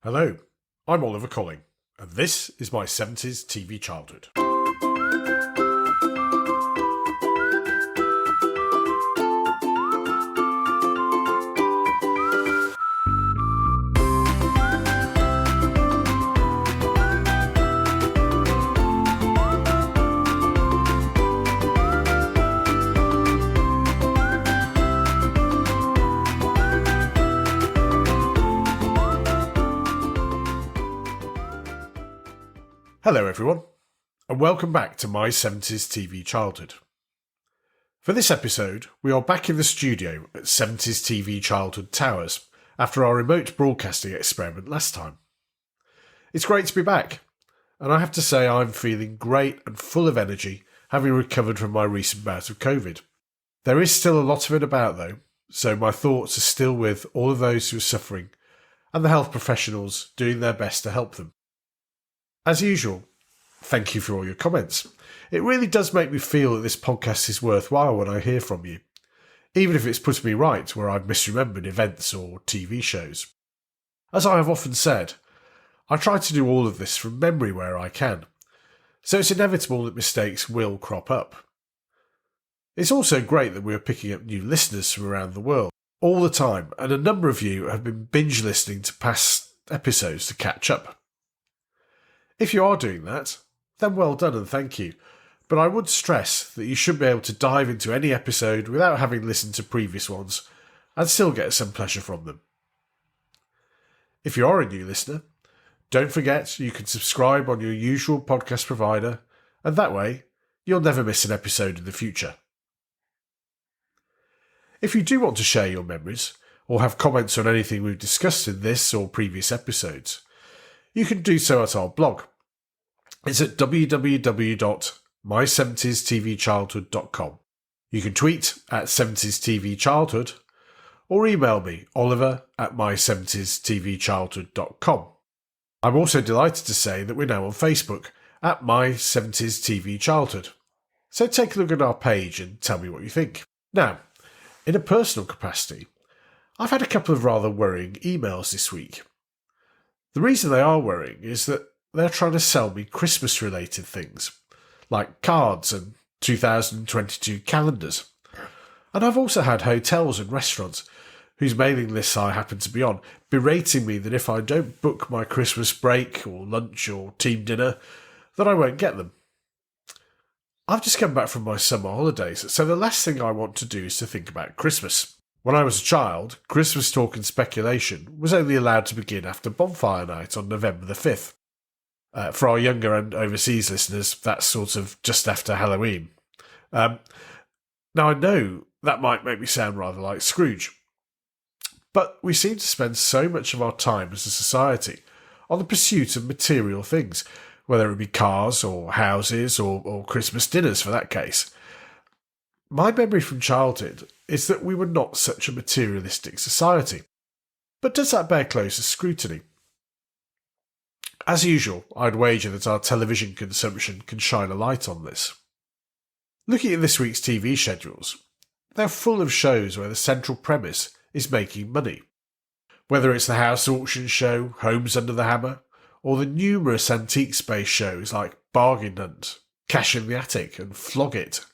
Hello, I'm Oliver Colling, and this is my 70s TV childhood. Hello everyone, and welcome back to my 70s TV childhood. For this episode, we are back in the studio at 70s TV Childhood Towers after our remote broadcasting experiment last time. It's great to be back, and I have to say I'm feeling great and full of energy, having recovered from my recent bout of COVID. There is still a lot of it about though, so my thoughts are still with all of those who are suffering and the health professionals doing their best to help them. As usual, thank you for all your comments. It really does make me feel that this podcast is worthwhile when I hear from you, even if it's put me right where I've misremembered events or TV shows. As I have often said, I try to do all of this from memory where I can, so it's inevitable that mistakes will crop up. It's also great that we are picking up new listeners from around the world all the time, and a number of you have been binge listening to past episodes to catch up. If you are doing that, then well done and thank you, but I would stress that you should be able to dive into any episode without having listened to previous ones and still get some pleasure from them. If you are a new listener, don't forget you can subscribe on your usual podcast provider, and that way you'll never miss an episode in the future. If you do want to share your memories or have comments on anything we've discussed in this or previous episodes, you can do so at our blog. It's at www.my70stvchildhood.com. You can tweet at 70stvchildhood or email me, oliver@my70stvchildhood.com. I'm also delighted to say that we're now on Facebook at My 70s TV Childhood. So take a look at our page and tell me what you think. Now, in a personal capacity, I've had a couple of rather worrying emails this week. The reason they are worrying is that they're trying to sell me Christmas-related things, like cards and 2022 calendars. And I've also had hotels and restaurants, whose mailing lists I happen to be on, berating me that if I don't book my Christmas break or lunch or team dinner, that I won't get them. I've just come back from my summer holidays, so the last thing I want to do is to think about Christmas. When I was a child, Christmas talk and speculation was only allowed to begin after bonfire night on November the 5th. For our younger and overseas listeners, that's sort of just after Halloween. Now, I know that might make me sound rather like Scrooge, but we seem to spend so much of our time as a society on the pursuit of material things, whether it be cars or houses or Christmas dinners for that case. My memory from childhood is that we were not such a materialistic society. But does that bear closer scrutiny? As usual, I'd wager that our television consumption can shine a light on this. Looking at this week's TV schedules, they're full of shows where the central premise is making money. Whether it's the house auction show, Homes Under the Hammer, or the numerous antiques-based shows like Bargain Hunt, Cash in the Attic and Flog It,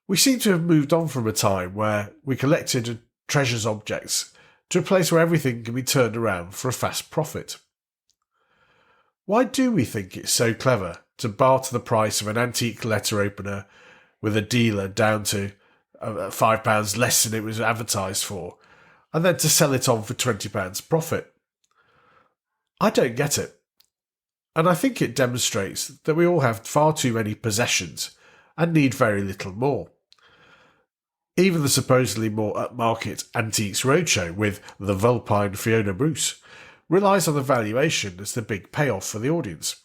we seem to have moved on from a time where we collected and treasured objects to a place where everything can be turned around for a fast profit. Why do we think it's so clever to barter the price of an antique letter opener with a dealer down to £5 less than it was advertised for, and then to sell it on for £20 profit? I don't get it. And I think it demonstrates that we all have far too many possessions and need very little more. Even the supposedly more upmarket Antiques Roadshow with the vulpine Fiona Bruce relies on the valuation as the big payoff for the audience.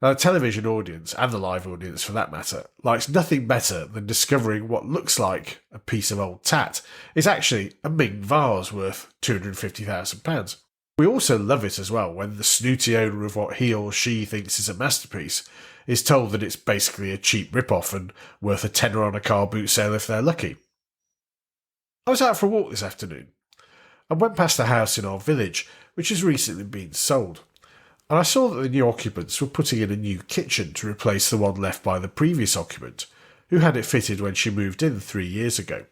Now, the television audience, and the live audience for that matter, likes nothing better than discovering what looks like a piece of old tat is actually a Ming vase worth £250,000. We also love it as well when the snooty owner of what he or she thinks is a masterpiece is told that it's basically a cheap rip-off and worth a tenner on a car boot sale if they're lucky. I was out for a walk this afternoon and went past a house in our village which has recently been sold, and I saw that the new occupants were putting in a new kitchen to replace the one left by the previous occupant, who had it fitted when she moved in 3 years ago.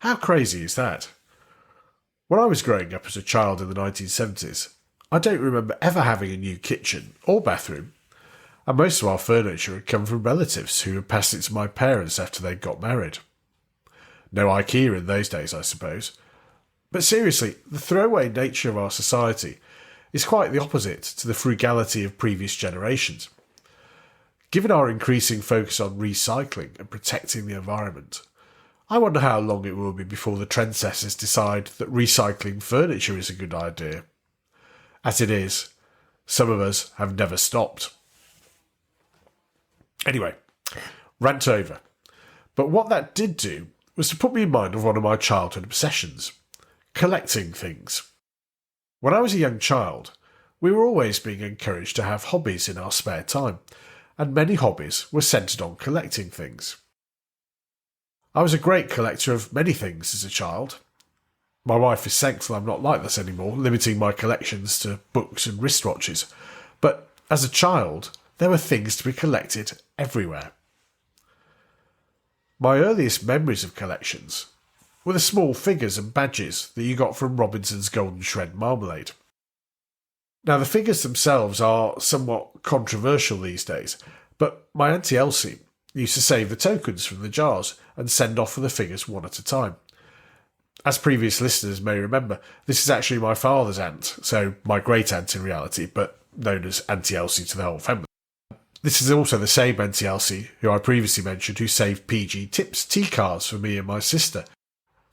How crazy is that? When I was growing up as a child in the 1970s, I don't remember ever having a new kitchen or bathroom, and most of our furniture had come from relatives who had passed it to my parents after they'd got married. No IKEA in those days, I suppose. But seriously, the throwaway nature of our society is quite the opposite to the frugality of previous generations. Given our increasing focus on recycling and protecting the environment, I wonder how long it will be before the trendsetters decide that recycling furniture is a good idea. As it is, some of us have never stopped. Anyway, rant over. But what that did do was to put me in mind of one of my childhood obsessions: collecting things. When I was a young child, we were always being encouraged to have hobbies in our spare time, and many hobbies were centred on collecting things. I was a great collector of many things as a child. My wife is thankful I'm not like this anymore, limiting my collections to books and wristwatches. But as a child, there were things to be collected everywhere. My earliest memories of collections were the small figures and badges that you got from Robinson's Golden Shred Marmalade. Now, the figures themselves are somewhat controversial these days, but my Auntie Elsie used to save the tokens from the jars and send off for the figures one at a time. As previous listeners may remember, this is actually my father's aunt, so my great-aunt in reality, but known as Auntie Elsie to the whole family. This is also the same Auntie Elsie who I previously mentioned who saved PG Tips tea cards for me and my sister.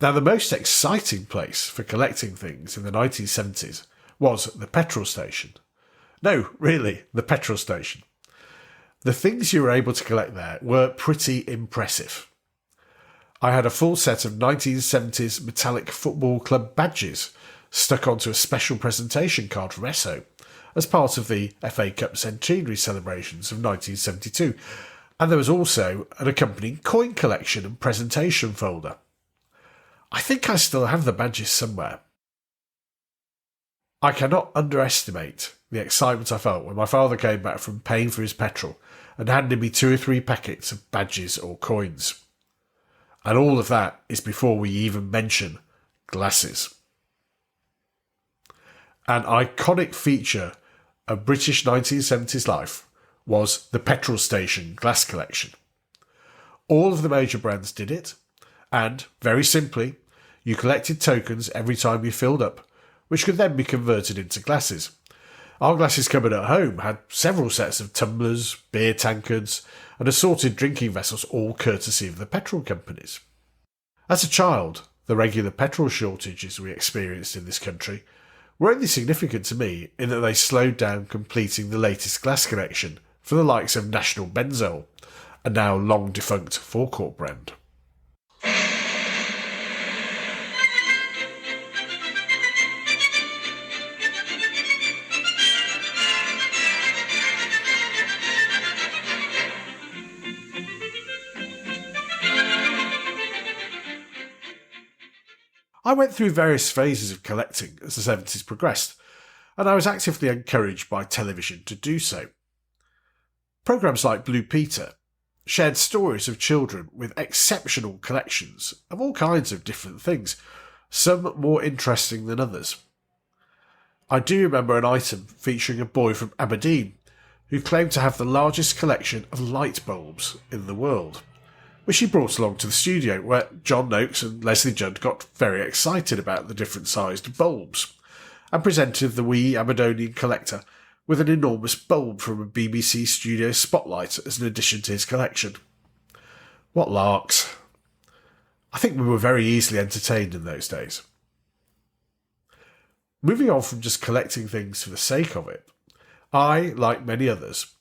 Now, the most exciting place for collecting things in the 1970s was the petrol station. No, really, the petrol station. The things you were able to collect there were pretty impressive. I had a full set of 1970s metallic football club badges stuck onto a special presentation card from Esso as part of the FA Cup centenary celebrations of 1972, and there was also an accompanying coin collection and presentation folder. I think I still have the badges somewhere. I cannot underestimate the excitement I felt when my father came back from paying for his petrol and handed me 2 or 3 packets of badges or coins. And all of that is before we even mention glasses. An iconic feature of British 1970s life was the petrol station glass collection. All of the major brands did it, and, very simply, you collected tokens every time you filled up, which could then be converted into glasses. Our glasses cupboard at home had several sets of tumblers, beer tankards, and assorted drinking vessels, all courtesy of the petrol companies. As a child, the regular petrol shortages we experienced in this country were only significant to me in that they slowed down completing the latest glass collection for the likes of National Benzol, a now long defunct forecourt brand. I went through various phases of collecting as the 70s progressed, and I was actively encouraged by television to do so. Programmes like Blue Peter shared stories of children with exceptional collections of all kinds of different things, some more interesting than others. I do remember an item featuring a boy from Aberdeen who claimed to have the largest collection of light bulbs in the world, which he brought along to the studio, where John Noakes and Leslie Judd got very excited about the different sized bulbs, and presented the wee Aberdonian collector with an enormous bulb from a BBC studio spotlight as an addition to his collection. What larks. I think we were very easily entertained in those days. Moving on from just collecting things for the sake of it, I, like many others,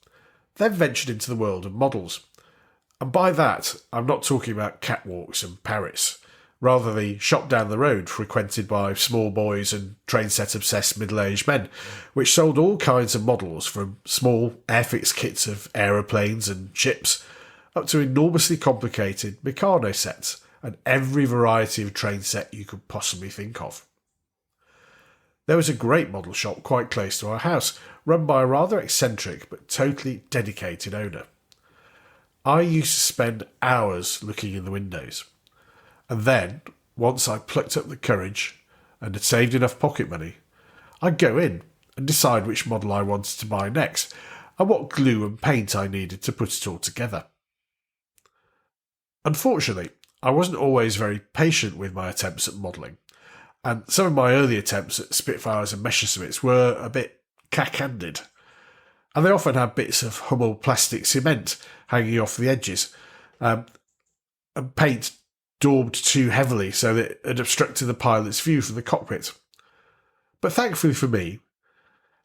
then ventured into the world of models. And by that, I'm not talking about catwalks in Paris, rather the shop down the road frequented by small boys and train set obsessed middle-aged men, which sold all kinds of models from small airfix kits of aeroplanes and ships up to enormously complicated Meccano sets and every variety of train set you could possibly think of. There was a great model shop quite close to our house, run by a rather eccentric but totally dedicated owner. I used to spend hours looking in the windows, and then, once I plucked up the courage and had saved enough pocket money, I'd go in and decide which model I wanted to buy next and what glue and paint I needed to put it all together. Unfortunately, I wasn't always very patient with my attempts at modelling, and some of my early attempts at Spitfires and Messerschmitts were a bit cack-handed, and they often had bits of Hummel plastic cement hanging off the edges, and paint daubed too heavily so that it obstructed the pilot's view from the cockpit. But thankfully for me,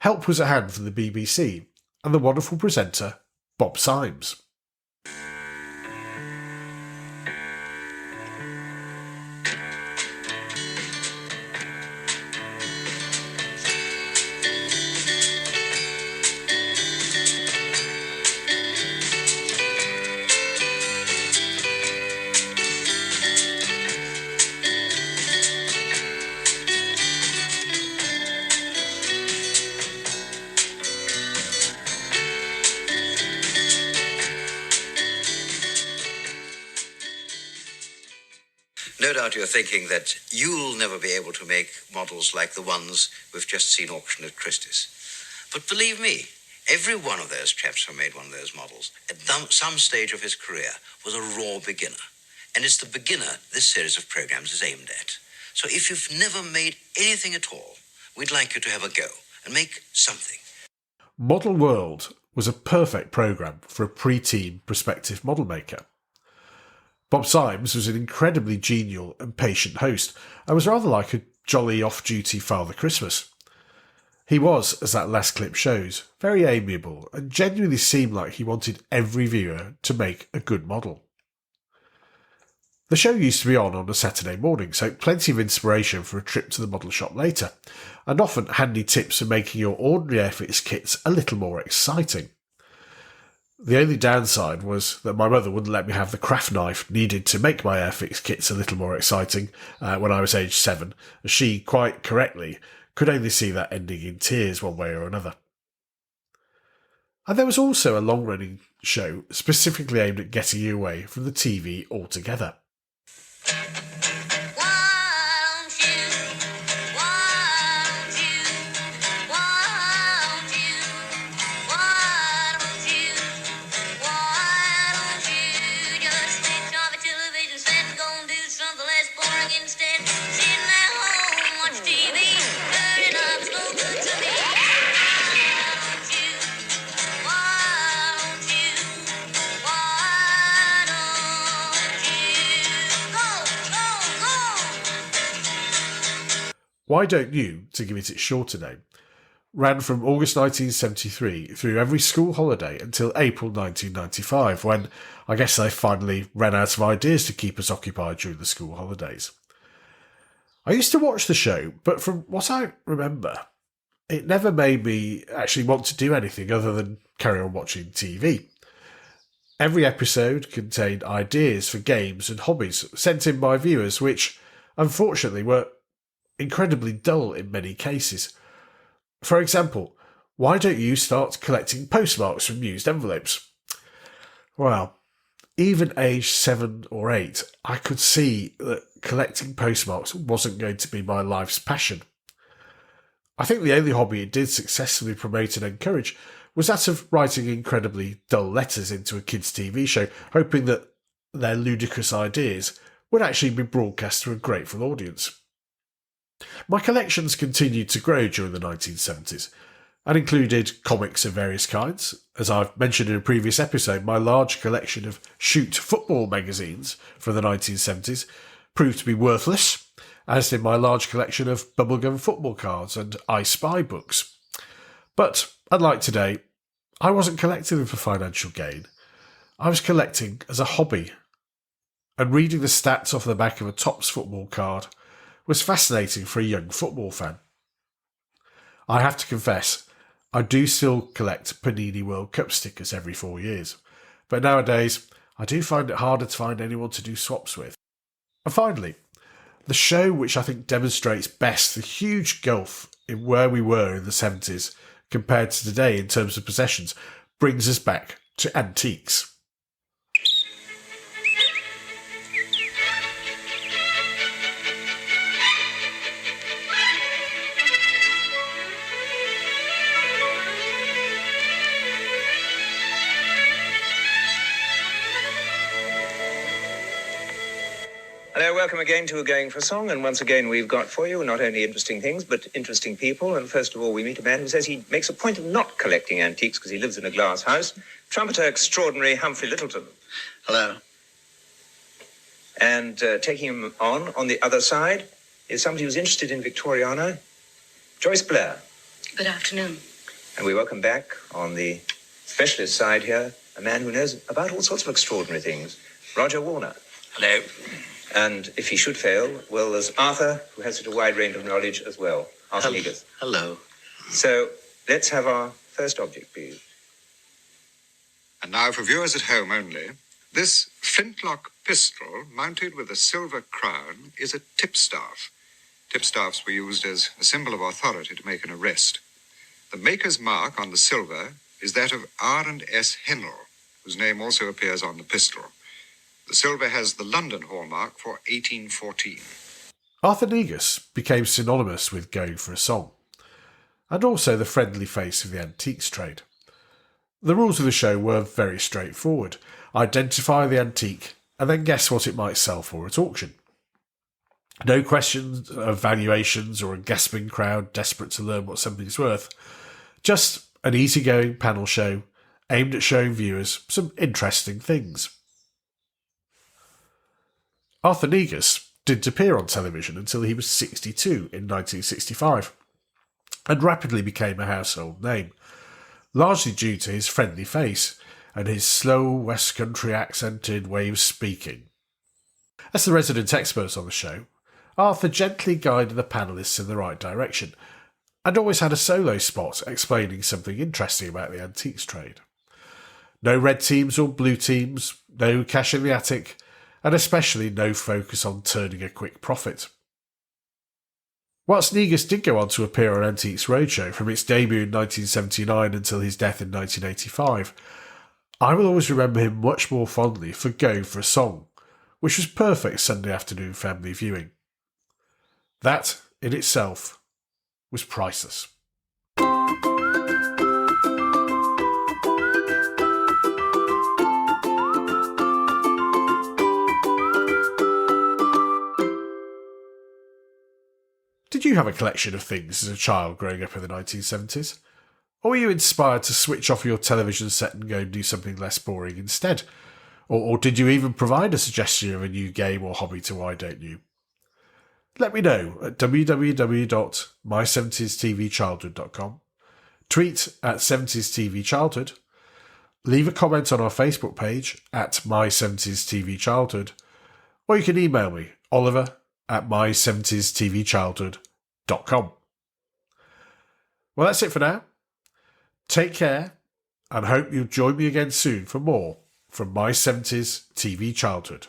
help was at hand from the BBC and the wonderful presenter Bob Symes. No doubt you're thinking that you'll never be able to make models like the ones we've just seen auctioned at Christie's. But believe me, every one of those chaps who made one of those models at some stage of his career was a raw beginner. And it's the beginner this series of programs is aimed at. So if you've never made anything at all, we'd like you to have a go and make something. Model World was a perfect programme for a pre-teen prospective model maker. Bob Symes was an incredibly genial and patient host and was rather like a jolly off-duty Father Christmas. He was, as that last clip shows, very amiable and genuinely seemed like he wanted every viewer to make a good model. The show used to be on a Saturday morning, so plenty of inspiration for a trip to the model shop later, and often handy tips for making your ordinary Airfix kits a little more exciting. The only downside was that my mother wouldn't let me have the craft knife needed to make my Airfix kits a little more exciting when I was aged 7, as she, quite correctly, could only see that ending in tears one way or another. And there was also a long-running show specifically aimed at getting you away from the TV altogether. Why Don't You, to give it its shorter name, ran from August 1973 through every school holiday until April 1995, when I guess they finally ran out of ideas to keep us occupied during the school holidays. I used to watch the show, but from what I remember, it never made me actually want to do anything other than carry on watching TV. Every episode contained ideas for games and hobbies sent in by viewers, which, unfortunately, were incredibly dull in many cases. For example, why don't you start collecting postmarks from used envelopes? Well, even aged 7 or 8, I could see that collecting postmarks wasn't going to be my life's passion. I think the only hobby it did successfully promote and encourage was that of writing incredibly dull letters into a kids' TV show, hoping that their ludicrous ideas would actually be broadcast to a grateful audience. My collections continued to grow during the 1970s and included comics of various kinds. As I've mentioned in a previous episode, my large collection of Shoot football magazines from the 1970s proved to be worthless, as did my large collection of bubblegum football cards and I Spy books. But, unlike today, I wasn't collecting them for financial gain. I was collecting as a hobby, and reading the stats off the back of a Topps football card was fascinating for a young football fan. I have to confess, I do still collect Panini World Cup stickers every 4 years, but nowadays I do find it harder to find anyone to do swaps with. And finally, the show which I think demonstrates best the huge gulf in where we were in the 70s compared to today in terms of possessions brings us back to antiques. Hello, welcome again to Going for a Song, and once again we've got for you not only interesting things but interesting people. And first of all we meet a man who says he makes a point of not collecting antiques because he lives in a glass house. Trumpeter extraordinary Humphrey Littleton. Hello. And taking him on the other side is somebody who's interested in Victoriana, Joyce Blair. Good afternoon. And we welcome back on the specialist side here a man who knows about all sorts of extraordinary things, Roger Warner. Hello. And if he should fail, well, there's Arthur, who has such a wide range of knowledge as well. Arthur Negus. Hello. So let's have our first object, please. And now for viewers at home only, this flintlock pistol mounted with a silver crown is a tipstaff. Tipstaffs were used as a symbol of authority to make an arrest. The maker's mark on the silver is that of R&S Hennell, whose name also appears on the pistol. The silver has the London hallmark for 1814. Arthur Negus became synonymous with Going for a Song, and also the friendly face of the antiques trade. The rules of the show were very straightforward. Identify the antique, and then guess what it might sell for at auction. No questions of valuations or a gasping crowd desperate to learn what something's worth. Just an easygoing panel show aimed at showing viewers some interesting things. Arthur Negus didn't appear on television until he was 62 in 1965, and rapidly became a household name, largely due to his friendly face and his slow West Country accented way of speaking. As the resident expert on the show, Arthur gently guided the panellists in the right direction, and always had a solo spot explaining something interesting about the antiques trade. No red teams or blue teams, no cash in the attic, and especially no focus on turning a quick profit. Whilst Negus did go on to appear on Antiques Roadshow from its debut in 1979 until his death in 1985, I will always remember him much more fondly for Going for a Song, which was perfect Sunday afternoon family viewing. That, in itself, was priceless. Did you have a collection of things as a child growing up in the 1970s? Or were you inspired to switch off your television set and go and do something less boring instead? Or did you even provide a suggestion of a new game or hobby to Why Don't You? Let me know at www.my70stvchildhood.com, tweet at 70stvchildhood, leave a comment on our Facebook page at my70stvchildhood, or you can email me, Oliver at my70stvchildhood.com. Well, that's it for now. Take care, and hope you'll join me again soon for more from My 70s TV Childhood.